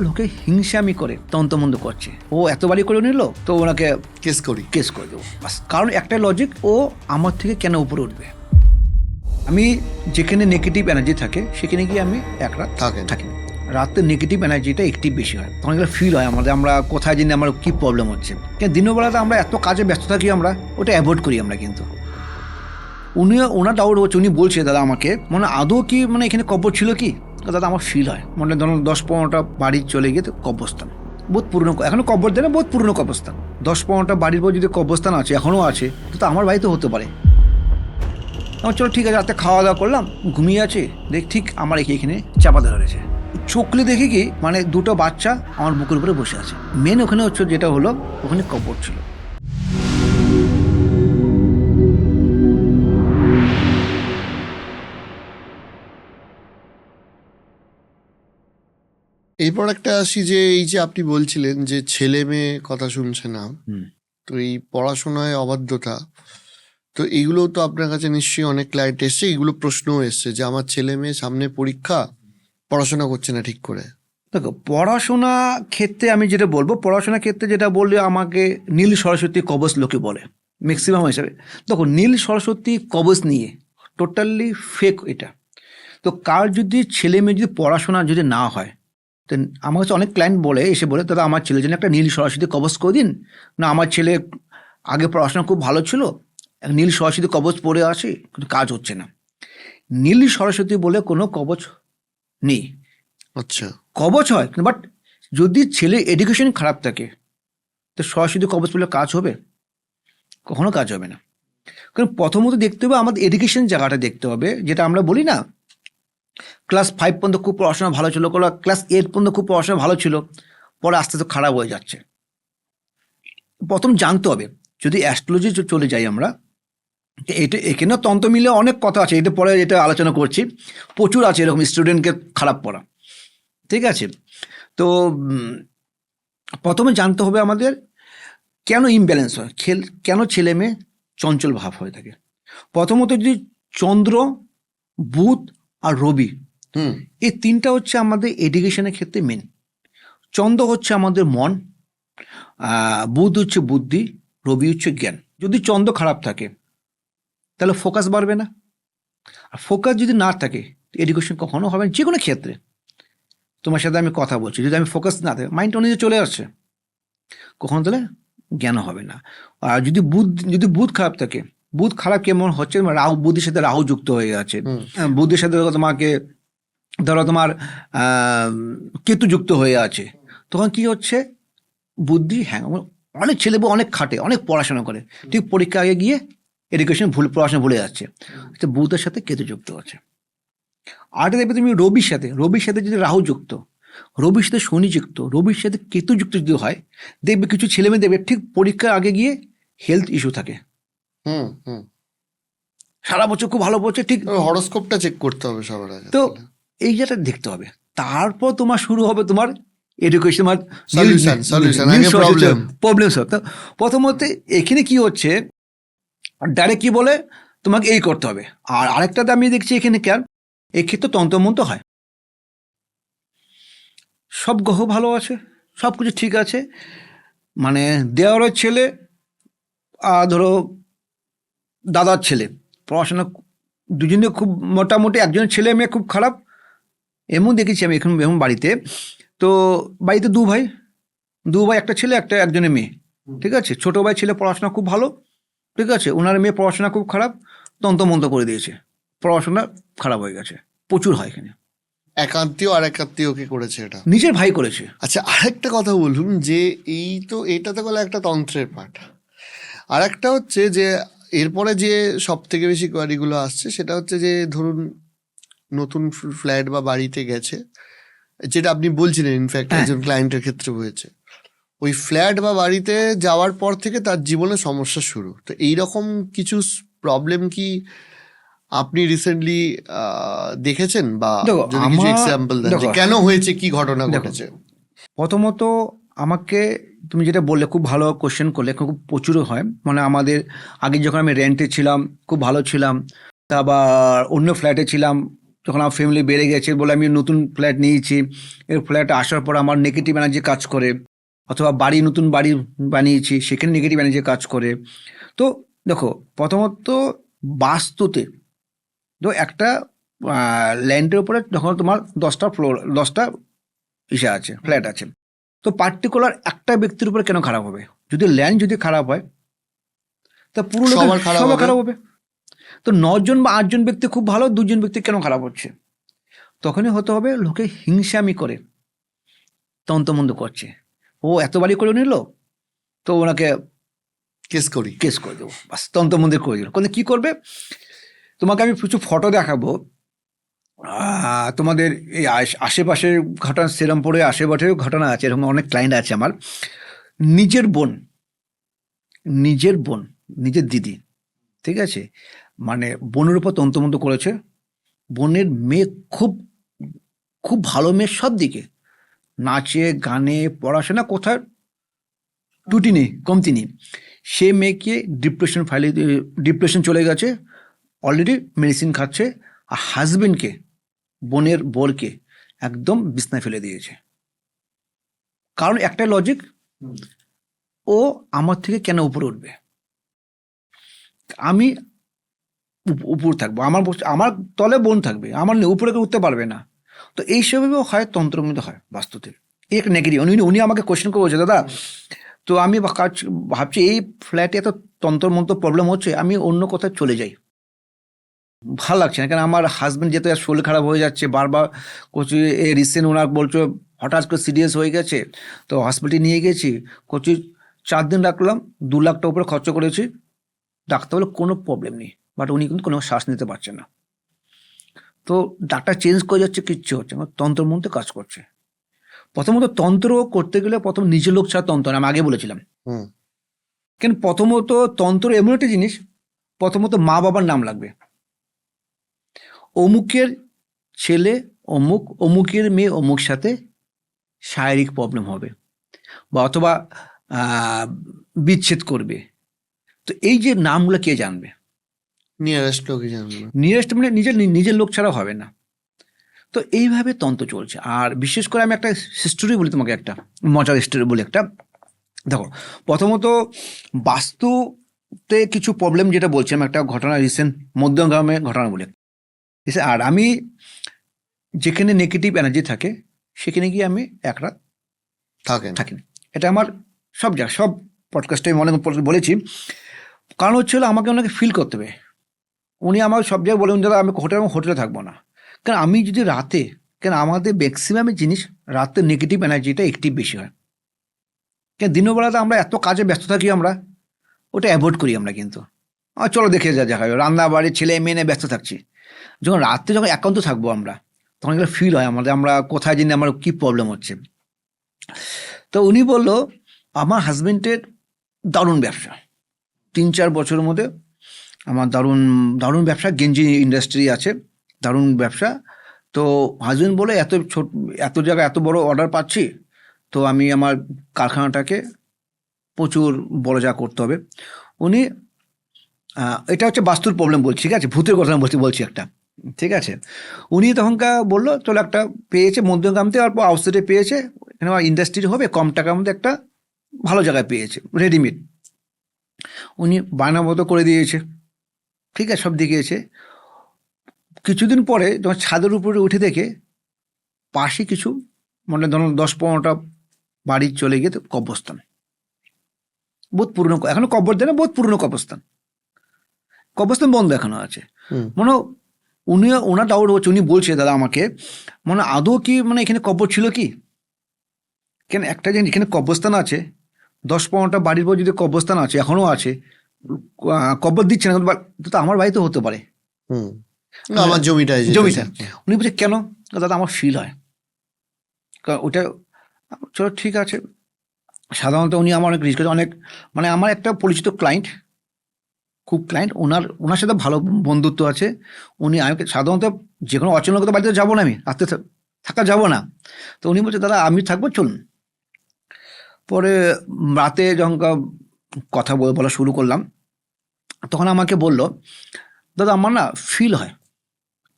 লোকে হিংসামি করে তন্তমন্দ করছে, ও এত বাড়ি করে নিল তো ওনাকে কেস করে দেবো বাস। কারণ একটা লজিক, ও আমার থেকে কেন উপরে উঠবে। আমি যেখানে নেগেটিভ এনার্জি থাকে সেখানে গিয়ে আমি এক রাত থাকি। রাতে নেগেটিভ এনার্জিটা একটু বেশি হয়, তখন এগুলো ফিল হয় আমাদের, আমরা কোথায় জানি আমার কী প্রবলেম হচ্ছে। কিন্তু দিনের বেলাতে আমরা এত কাজে ব্যস্ত থাকি, আমরা ওটা অ্যাভয়েড করি আমরা। কিন্তু ওনার ডাউট হচ্ছে, উনি বলছে দাদা আমাকে মানে আদৌ কি মানে এখানে কবর ছিল কি দাদা, আমার ফিল হয় মানে ধরুন 10-15টা বাড়ি চলে গিয়ে কবরস্থান, বহুত পুরনো, এখনও কবর দেয় না, বহুত পুরনো কবরস্থান। 10-15টা বাড়ির পর যদি কবরস্থান আছে, এখনও আছে, তো আমার বাড়িতে হতে পারে। আমার চলো ঠিক আছে, রাতে খাওয়া দাওয়া করলাম, ঘুমিয়ে আছে, দেখ ঠিক আমার এখানে চাপা দেওয়া রয়েছে। চোখলে দেখি কি মানে দুটো বাচ্চা আমার বুকের উপরে বসে আছে। মেন ওখানে হচ্ছে যেটা হলো, ওখানে কবর ছিল। এরপর একটা আসি যে এই যে আপনি বলছিলেন যে ছেলে মেয়ে কথা শুনছে না, তো এই পড়াশোনায় অবাধ্যতা, তো এইগুলো তো আপনার কাছে নিশ্চয়ই অনেক ক্লায়েন্ট এসছে, এইগুলো প্রশ্নও এসছে যে আমার ছেলে মেয়ে সামনে পরীক্ষা, পড়াশোনা করছে না ঠিক করে। দেখো পড়াশোনা ক্ষেত্রে আমি যেটা বলবো, পড়াশোনার ক্ষেত্রে যেটা বললে আমাকে নীল সরস্বতী কবচ লোকে বলে ম্যাক্সিমাম হিসাবে। দেখো নীল সরস্বতী কবচ নিয়ে টোটালি ফেক এটা। তো কার যদি ছেলে মেয়ে যদি পড়াশোনা যদি না হয়, তো আমার কাছে অনেক ক্লায়েন্ট বলে এসে বলে দাদা আমার ছেলের জন্য একটা নীল সরস্বতী কবচ করে দিন না, আমার ছেলে আগে পড়াশোনা খুব ভালো ছিল, নীল সরস্বতী কবচ পড়ে আসে কিন্তু কাজ হচ্ছে না। নীল সরস্বতী বলে কোনো কবচ নেই। আচ্ছা, কবচ হয় বাট যদি ছেলে এডুকেশন খারাপ থাকে তো সরস্বতী কবচ বলে কাজ হবে? কখনো কাজ হবে না। কারণ প্রথমত দেখতে হবে আমাদের এডুকেশন জায়গাটা দেখতে হবে, যেটা আমরা বলি না ক্লাস 5 পর্যন্ত খুব পড়াশোনা ভালো ছিল, ক্লাস 8 পর্যন্ত খুব পড়াশোনা ভালো ছিল, পরে আস্তে আস্তে খারাপ হয়ে যাচ্ছে। প্রথম জানতে হবে। যদি অ্যাস্ট্রোলজি চলে যাই আমরা, এটা এখানেও তন্ত্র মিলে অনেক কথা আছে, এটা পরে এটা আলোচনা করছি, প্রচুর আছে এরকম স্টুডেন্টকে খারাপ পড়া, ঠিক আছে। তো প্রথমে জানতে হবে আমাদের কেন ইমব্যালেন্স হয়, কেন ছেলে মেয়ে চঞ্চল ভাব হয়ে থাকে। প্রথমত যদি চন্দ্র, বুধ আর রবি, এই তিনটা হচ্ছে আমাদের এডুকেশনের ক্ষেত্রে মেন। চন্দ্র হচ্ছে আমাদের মন, বুধ হচ্ছে বুদ্ধি, রবি হচ্ছে জ্ঞান। যদি চন্দ্র খারাপ থাকে তাহলে ফোকাস বাড়বে না, আর ফোকাস যদি না থাকে এডুকেশন কখনো হবে না। যে কোনো ক্ষেত্রে তোমার সাথে আমি কথা বলছি, যদি আমি ফোকাস না থাকে, মাইন্ড অনুযায়ী চলে আসছে, কখনো তাহলে জ্ঞান হবে না। আর যদি বুধ খারাপ থাকে, বুধ খারাপ কেমন হচ্ছে, রাহু, বুধের সাথে রাহু যুক্ত হয়ে গেছে, বুধের সাথে তোমাকে ধরো তোমার কেতু যুক্ত হয়ে আছে, তখন কি হচ্ছে বুদ্ধি অনেক ছেলে অনেক খাটে, অনেক পড়াশোনা করে, ঠিক পরীক্ষা আগে গিয়ে এডুকেশন পড়াশোনা ভুলে যাচ্ছে, বুধের সাথে কেতু যুক্ত আছে। আর দেখবে তুমি রবির সাথে যদি রাহু যুক্ত, রবির সাথে শনি যুক্ত, রবির সাথে কেতু যুক্ত যদি হয়, দেখবে কিছু ছেলে মেয়ে দেখবে ঠিক পরীক্ষার আগে গিয়ে হেলথ ইস্যু থাকে। সারা বছর খুব ভালো পড়ছে, ঠিক হরোস্কোপটা চেক করতে হবে সবার আগে। তো এই যেটা দেখতে হবে, তারপর তোমার শুরু হবে তোমার এডুকেশন, প্রবলেম সব। তো প্রথমত এখানে কি হচ্ছে, ডাইরেক্ট কি বলে তোমাকে এই করতে হবে। আর আরেকটাতে আমি দেখছি এখানে কেন এক্ষেত্রে তন্ত্রমন্ত্র হয়, সব গ্রহ ভালো আছে, সব কিছু ঠিক আছে, মানে দেওয়ারের ছেলে আর ধরো দাদার ছেলে পড়াশোনা দুজনে খুব মোটামুটি, একজনের ছেলে মেয়ে খুব খারাপ, এমন দেখেছি আমি এখন বাড়িতে। তো বাড়িতে দু ভাই, একটা ছেলে একজনের মেয়ে, ঠিক আছে। ছোটো ভাই ছেলে পড়াশোনা খুব ভালো, ঠিক আছে, ওনার মেয়ে পড়াশোনা খুব খারাপ, তন্ত্রমন্ত্র করে দিয়েছে, পড়াশোনা খারাপ হয়ে গেছে, প্রচুর হয় এখানে। একান্তীয় আর একাত্মীয়কে করেছে, এটা নিজের ভাই করেছে। আচ্ছা, আরেকটা কথা বলুন যে এটা তো গেল একটা তন্ত্রের পাঠ, আর একটা হচ্ছে যে এরপরে যে সব থেকে বেশি কোয়ারিগুলো আসছে সেটা হচ্ছে যে ধরুন নতুন ফ্ল্যাট বা বাড়িতে গেছে, যেটা আপনি বলছিলেন ইনফ্যাক্ট একজন ক্লায়েন্টের ক্ষেত্রে হয়েছে, ওই ফ্ল্যাট বা বাড়িতে যাওয়ার পর থেকে তার জীবনে সমস্যা শুরু। তো এইরকম কিছু প্রবলেম কি আপনি রিসেন্টলি দেখেছেন, বা যদি কিছু এক্সাম্পল দেন যে কেন হয়েছে, কি ঘটনা ঘটেছে? প্রথমত আমাকে তুমি যেটা বললে খুব ভালো কোশ্চেন করলে, খুব প্রচুর হয়, মানে আমাদের আগে যখন আমি রেন্টে ছিলাম খুব ভালো ছিলাম, আবার অন্য ফ্ল্যাটে ছিলাম যখন আমার ফ্যামিলি বেড়ে গেছে বলে আমি নতুন ফ্ল্যাট নিয়েছি, এর ফ্ল্যাটে আসার পর আমার নেগেটিভ এনার্জি কাজ করে, অথবা নতুন বাড়ি বানিয়েছি সেখানে নেগেটিভ এনার্জি কাজ করে। তো দেখো, প্রথমত বাস্তুতে তো একটা ল্যান্ডের উপরে যখন তোমার 10টা ফ্লোর, 10টা ইসে আছে, ফ্ল্যাট আছে, তো পার্টিকুলার একটা ব্যক্তির উপরে কেন খারাপ হবে? যদি ল্যান্ড যদি খারাপ হয় তা পুরো লোকের সবার খারাপ সবার হবে। খারাপ হবে। তো 9জন বা 8জন ব্যক্তি খুব ভালো, 2জন ব্যক্তি কেন খারাপ হচ্ছে? তখনই হতে হবে লোকে হিংসামি করে তন্তমন্দ করছে, ও এত বাড়ি করে নিল তো ওনাকে কেস করি। কেস করে দেবো, বাস তন্তমন্দির করে দিল। কিন্তু কি করবে, তোমাকে আমি কিছু ফটো দেখাবো, তোমাদের এই আশেপাশের ঘটনা, শ্রীরামপুরে আশেপাশের ঘটনা আছে, এরকম অনেক ক্লায়েন্ট আছে আমার। নিজের বোন, নিজের দিদি, ঠিক আছে, মানে বোনের উপর তন্তমন্ত করেছে। বোনের মেয়ে খুব খুব ভালো মেয়ে, সব দিকে নাচে গানে পড়াশোনা কোথায় ত্রুটি নেই, কমতি নেই। সে মেয়েকে ডিপ্রেশন চলে গেছে, অলরেডি মেডিসিন খাচ্ছে। আর হাজবেন্ডকে, বোনের বোরকে একদম বিছনায় ফেলে দিয়েছে। কারণ একটা লজিক, ও আমার থেকে কেন উপরে উঠবে, আমি উপর থাকবো, আমার তলে বোন থাকবে, আমার উপরে কেউ উঠতে পারবে না। তো এইসবেও হয়, তন্ত্রমধ্যে হয় বাস্তুতে। এক নেগেটিভ, উনি আমাকে কোয়েশ্চেন করে বলছে, দাদা তো আমি ভাবছি এই ফ্ল্যাটে এত তন্ত্রমন্ত্র প্রবলেম হচ্ছে, আমি অন্য কোথাও চলে যাই, ভালো লাগছে না। কারণ আমার হাজব্যান্ড যেহেতু শরীর খারাপ হয়ে যাচ্ছে, বারবার করছি, এই রিসেন্ট ওনার বলছো হঠাৎ করে সিরিয়াস হয়ে গেছে, তো হসপিটালে নিয়ে গেছি, করছি 4 দিন রাখলাম, 2 লাখ টাকা উপরে খরচা করেছি। ডাক্তার বলে কোনো প্রবলেম নেই, বাট উনি কিন্তু কোনো শ্বাস নিতে পারছেন না। তো ডাক্তার চেঞ্জ করে যাচ্ছে, কিচ্ছু হচ্ছে না, তন্ত্রমন্ত্রে কাজ করছে। প্রথমত তন্ত্র করতে গেলে প্রথম নিজের লোক ছাড়া তন্ত্র, আমি আগে বলেছিলাম। হুম। কিন্তু প্রথমত তন্ত্র এমন একটা জিনিস, প্রথমত মা বাবার নাম লাগবে। অমুকের ছেলে অমুক, অমুকের মেয়ে অমুক সাথে শারীরিক প্রবলেম হবে, বা অথবা বিচ্ছেদ করবে। তো এই যে নামগুলো কে জানবে? নিয়ারেস্ট লোকই জানবে না। নিয়ারেস্ট মানে নিজের লোক ছাড়া হবে না। তো এইভাবে তন্ত্র চলছে। আর বিশেষ করে আমি একটা হিস্টোরি বলি তোমাকে, একটা মজার হিস্টোরি বলি একটা। দেখো, প্রথমত বাস্তুতে কিছু প্রবলেম যেটা বলছিলাম, একটা ঘটনা রিসেন্ট মধ্যগ্রামে ঘটনা বলে। আর আমি যেখানে নেগেটিভ এনার্জি থাকে সেখানে গিয়ে আমি এক রাত থাকেন। থাকি না। এটা আমার সব জায়গায়, সব পডকাস্টে আমি অনেক বলেছি। কারণ হচ্ছে হলো, আমাকে ওনাকে ফিল করতে হবে। উনি আমার সব জায়গায় বলে, দাদা আমি হোটেলে থাকবো না। কারণ আমি যদি রাতে, কেন আমাদের ম্যাক্সিমাম জিনিস রাতে নেগেটিভ এনার্জিটা অ্যাক্টিভ বেশি হয়। কেন দিনের বেলাতে আমরা এত কাজে ব্যস্ত থাকি, আমরা ওটা অ্যাভয়েড করি আমরা। কিন্তু চলো দেখে যা হয়, রান্না বাড়ি ছেলে মেয়ে নিয়ে ব্যস্ত থাকছি। যখন রাত্রে যখন একান্ত থাকবো আমরা, তখন একটা ফিল হয় আমাদের, আমরা কোথায় জানি আমার কী প্রবলেম হচ্ছে। তো উনি বললো, আমার হাজবেন্ডের দারুণ ব্যবসা, 3-4 বছরের মধ্যে আমার দারুণ দারুণ ব্যবসা, গেঞ্জি ইন্ডাস্ট্রি আছে, দারুণ ব্যবসা। তো হাজবেন্ড বলে, এত জায়গায় এত বড় অর্ডার পাচ্ছি, তো আমি আমার কারখানাটাকে প্রচুর বড় যা করতে হবে। উনি এটা হচ্ছে বাস্তুর প্রবলেম বলছি, ঠিক আছে, ভূতের কথা বলছি একটা, ঠিক আছে। উনি তখনকার বললো, চলো একটা পেয়েছে মধ্যগ্রামতে, অল্প আউটসাইডে পেয়েছে, এখানে আমার ইন্ডাস্ট্রি হবে, কম টাকার মধ্যে একটা ভালো জায়গায় পেয়েছে, রেডিমেড। উনি বায়না মতো করে দিয়েছে, ঠিক আছে, সব দেখিয়েছে। কিছুদিন পরে যখন ছাদের উপরে উঠে দেখে পাশে কিছু, মানে ধরুন 10-15টা বাড়ি চলে গিয়ে কবরস্থান, বহুত পুরনো, এখনো কবর দেয় না, বহুত পুরনো কবরস্থান বন্ধ এখনো আছে। মনে ওনার ডাউট হচ্ছে, উনি বলছে দাদা আমাকে, মানে আদৌ কি, মানে এখানে কবর ছিল কি? কেন একটা জিনিস, এখানে কবরস্থান আছে, 10-15টা বাড়ির পর যদি কবরস্থান আছে, এখনো আছে, কবর দিচ্ছে না, তো আমার বাড়িতে হতে পারে। আমার জমিটা। উনি বলছে কেন? দাদা আমার ফিল হয়। ওটা চলো ঠিক আছে। সাধারণত উনি আমার অনেক রিস্ক করে, অনেক, মানে আমার একটা পরিচিত ক্লায়েন্ট, খুব ক্লায়েন্ট, ওনার সাথে ভালো বন্ধুত্ব আছে। উনি, আমি সাধারণত যে কোনো অচেনা লোকের বাড়িতে যাবো না, আমি রাত্রে থাকা যাবো না। তো উনি বলছে, দাদা আমি থাকবো, চলুন। পরে রাতে যখন কথা বলা শুরু করলাম, তখন আমাকে বলল, দাদা আমার না ফিল হয়।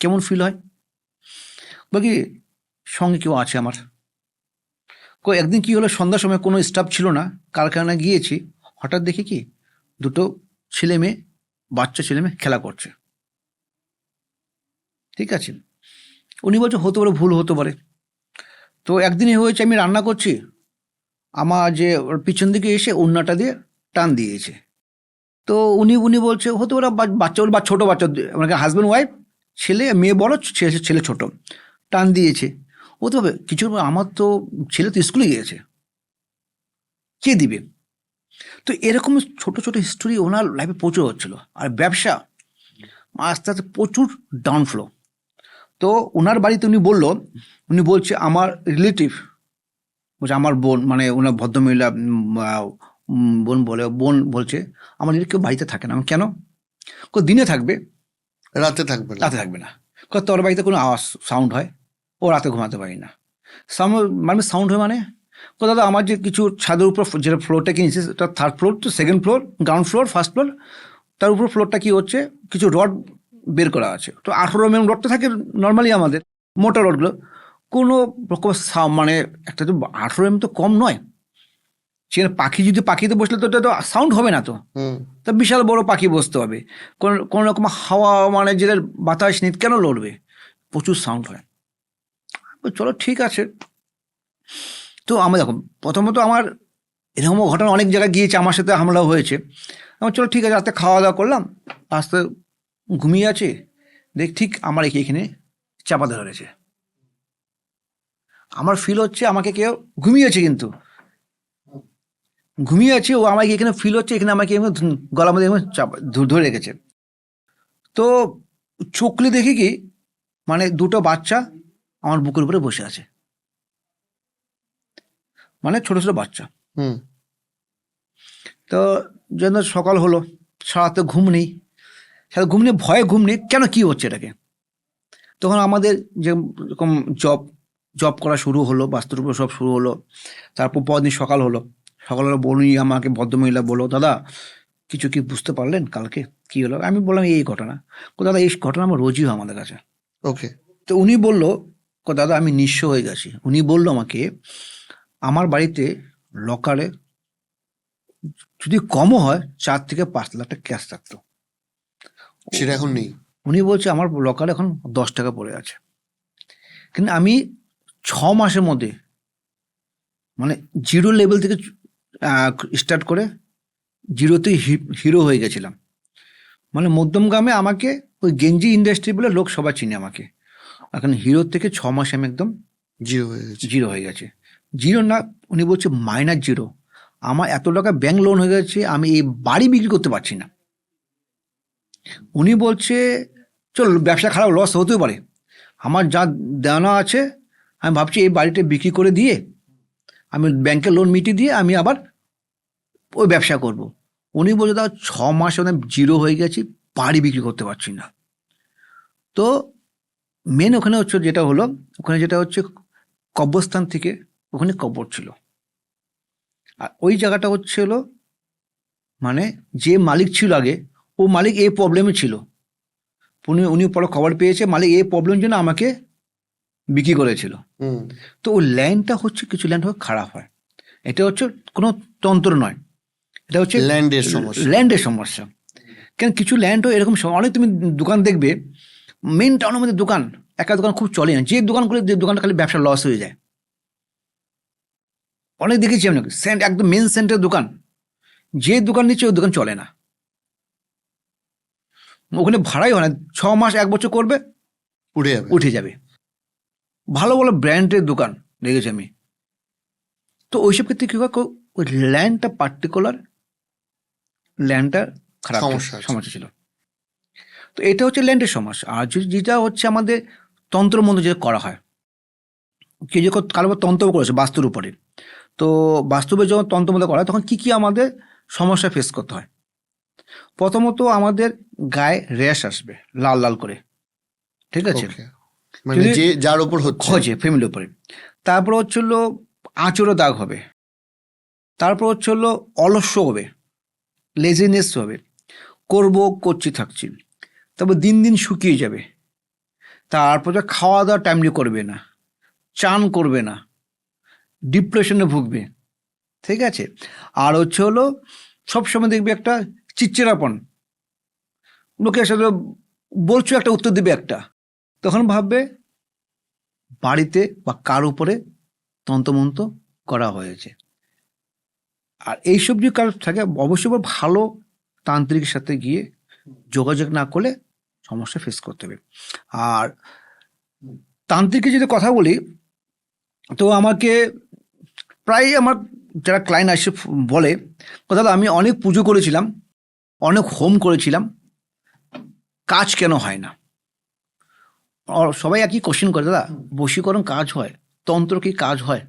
কেমন ফিল হয়? বাকি সঙ্গে কেউ আছে আমার। একদিন কি হলো, সন্ধ্যার সময় কোনো স্টাফ ছিল না, কারখানায় গিয়েছি, হঠাৎ দেখি কি দুটো ছেলে মেয়ে, বাচ্চা ছেলে মেয়ে খেলা করছে। ঠিক আছে, উনি বলছে হতে পারে, ভুল হতে পারে। তো একদিনই হয়েছে, আমি রান্না করছি, আমার যে ওর পিছন দিকে এসে ওড়নাটা দিয়ে টান দিয়েছে। তো উনি উনি বলছে হতে পারে বাচ্চা বা ছোটো বাচ্চা, মানে হাজব্যান্ড ওয়াইফ, ছেলে মেয়ে বড়, ছেলে ছেলে ছোট, টান দিয়েছে। ও তো কিছু, আমার তো ছেলে তো স্কুলে গিয়েছে, কে দিবে? তো এরকম ছোট ছোট হিস্টোরি ওনার লাইফে প্রচুর হচ্ছিল। আর ব্যবসা আস্তে আস্তে প্রচুর ডাউনফ্লো। তো ওনার বাড়িতে উনি বলছে আমার রিলেটিভ, বলছে আমার বোন, মানে ওনার ভদ্রমহিলা বোন বলছে আমার কেউ বাড়িতে থাকে না। আমি কেন? দিনে থাকবে, রাতে থাকবে না। রাতে থাকবে না। তোর বাড়িতে কোনো আওয়াজ সাউন্ড হয়, ও রাতে ঘুমাতে পারি না। মানে সাউন্ড হয় মানে দাদা আমার যে কিছু ছাদের উপর যেটা ফ্লোরটা কিনেছি সেটা থার্ড ফ্লোর, তো second floor, ground floor, first floor, তার উপর ফ্লোরটা কি হচ্ছে কিছু রড বের করা আছে। তো 18 mm রডটা থাকে নর্মালি আমাদের মোটা রডগুলো, কোনো রকম মানে একটা তো 18 mm তো কম নয়। সেখানে পাখি যদি পাখিতে বসলে তো তো সাউন্ড হবে না, তো তা বিশাল বড় পাখি বসতে হবে, কোনো রকম হাওয়া মানে যেটা বাতাস নিত কেন লড়বে, প্রচুর সাউন্ড হয়। চলো ঠিক আছে। তো আমার দেখো, প্রথমত আমার এরকম ঘটনা অনেক জায়গায় গিয়েছে, আমার সাথে হামলাও হয়েছে। আমার চলো ঠিক আছে, রাতে খাওয়া দাওয়া করলাম, আস্তে ঘুমিয়ে আছে, দেখ ঠিক আমার এখানে চাপাতে ধরেছে। আমার ফিল হচ্ছে আমাকে কেউ ঘুমিয়েছে, কিন্তু ঘুমিয়ে আছে ও, আমাকে এখানে ফিল হচ্ছে এখানে আমাকে গলার মধ্যে ধরে রেখেছে। তো চোখলে দেখি কি মানে দুটো বাচ্চা আমার বুকের উপরে বসে আছে, মানে ছোট ছোট বাচ্চা। তো যেন সকাল হলো, সারাতে ঘুম নেই, সারা ঘুম নেই, ভয়ে ঘুম নেই, কেন কি হচ্ছে এটাকে। তখন আমাদের যে রকম জব করা শুরু হলো, বাস্তুর উপর সব শুরু হলো। তারপর পরদিন সকাল হলো, বলি আমাকে ভদ্রমহিলা বললো দাদা কিছু কি বুঝতে পারলেন কালকে কি হলো? আমি বললাম এই ঘটনা। দাদা এই ঘটনা আমার রোজই হয় আমাদের কাছে। ওকে। তো উনি বললো দাদা আমি নিঃস্ব হয়ে গেছি। উনি বললো আমাকে আমার বাড়িতে লকারে যদি কমও হয় 4 থেকে 5 লাখ টাকা ক্যাশ থাকতো, সেটা এখন নেই। উনি বলছে আমার লকারে এখন 10 টাকা পড়ে আছে। কিন্তু আমি 6 মাসের মধ্যে মানে জিরো লেভেল থেকে স্টার্ট করে জিরোতে হিরো হয়ে গেছিলাম। মানে মধ্যমগ্রামে আমাকে ওই গেঞ্জি ইন্ডাস্ট্রি বলে লোক সবাই চিনে আমাকে। এখন হিরোর থেকে 6 মাসে আমি একদম জিরো হয়ে গেছে। জিরো না, উনি বলছে -0। আমার এত টাকা ব্যাংক লোন হয়ে গেছে, আমি এই বাড়ি বিক্রি করতে পারছি না। উনি বলছে চল ব্যবসা খারাপ, লস হতেও পারে, আমার যা দেওয়া আছে আমি ভাবছি এই বাড়িটা বিক্রি করে দিয়ে আমি ব্যাংকের লোন মিটিয়ে দিয়ে আমি আবার ওই ব্যবসা করব। উনি বলছে দাও 6 মাস জিরো হয়ে গেছি, বাড়ি বিক্রি করতে পারছি না। তো মেন ওখানে হচ্ছে যেটা হলো, ওখানে যেটা হচ্ছে কবরস্থান থেকে ওখানে কবর ছিল। আর ওই জায়গাটা হচ্ছে হলো মানে যে মালিক ছিল আগে, ও মালিক এই প্রবলেমে ছিল। উনি পরে খবর পেয়েছে মালিক এই প্রবলেম জন্য আমাকে বিক্রি করেছিল। তো ওই ল্যান্ডটা হচ্ছে কিছু ল্যান্ড খারাপ হয়, এটা হচ্ছে কোনো তন্ত্র নয়, এটা হচ্ছে ল্যান্ডের সমস্যা। কেন কিছু ল্যান্ডও এরকম অনেক, তুমি দোকান দেখবে মেন টাউনের মধ্যে দোকান, একটা দোকান খুব চলে না, যে দোকানটা খালি ব্যবসা লস হয়ে যায়। অনেক দেখেছি আমি, একদম মেন সেন্টার দোকান, যে দোকান নিচ্ছে ওই দোকান চলে না, ওখানে ভাড়াই হয় না, 6 মাস 1 বছর করবে উঠে যাবে। ভালো ভালো ব্র্যান্ডের দোকান দেখেছি আমি। তো ওইসব ক্ষেত্রে কি হয়, ওই ল্যান্ডটা পার্টিকুলার ল্যান্ডটা খারাপ সমস্যা ছিল। তো এটা হচ্ছে ল্যান্ডের সমস্যা। আর যেটা হচ্ছে আমাদের তন্ত্রমন্ত্র যেটা করা হয়, কেউ যখন কারো তন্ত্র করেছে বাস্তুর উপরে, তো বাস্তবে যখন তন্ত্রমন্ত্র করা হয় তখন কি কি আমাদের সমস্যা ফেস করতে হয়। প্রথমত আমাদের গায়ে র্যাশ আসবে লাল লাল করে, ঠিক আছে, মানে যে যার উপর হচ্ছে ফ্যামিলির উপরে। তারপর হচ্ছে হলো আঁচড়ো দাগ হবে, তারপর হচ্ছে হলো অলস্য হবে, লেজিনেস হবে, করছি থাকছি, তারপর দিন দিন শুকিয়ে যাবে, তারপরে খাওয়া দাওয়া টাইমলি করবে না, চান করবে না, ডিপ্রেশনে ভুগবে, ঠিক আছে। আর হচ্ছে হলো সবসময় দেখবে একটা চিচ্চিরাপন, লোকের সাথে বলছো একটা উত্তর দেবে একটা, তখন ভাববে বাড়িতে বা কার উপরে তন্ত্রমন্ত্র করা হয়েছে। আর এইসব যে কাজ থাকে অবশ্যই ভালো তান্ত্রিকের সাথে গিয়ে যোগাযোগ না করলে সমস্যা ফেস করতে হবে। আর তান্ত্রিকের যদি কথা বলি, তো আমাকে প্রায় আমার যারা ক্লায়েন্ট আসে বলে, দাদা আমি অনেক পুজো করেছিলাম, অনেক হোম করেছিলাম, কাজ কেন হয় না? সবাই একই কোশ্চেন করে, দাদা বশীকরণ কাজ হয়, তন্ত্র কি কাজ হয়?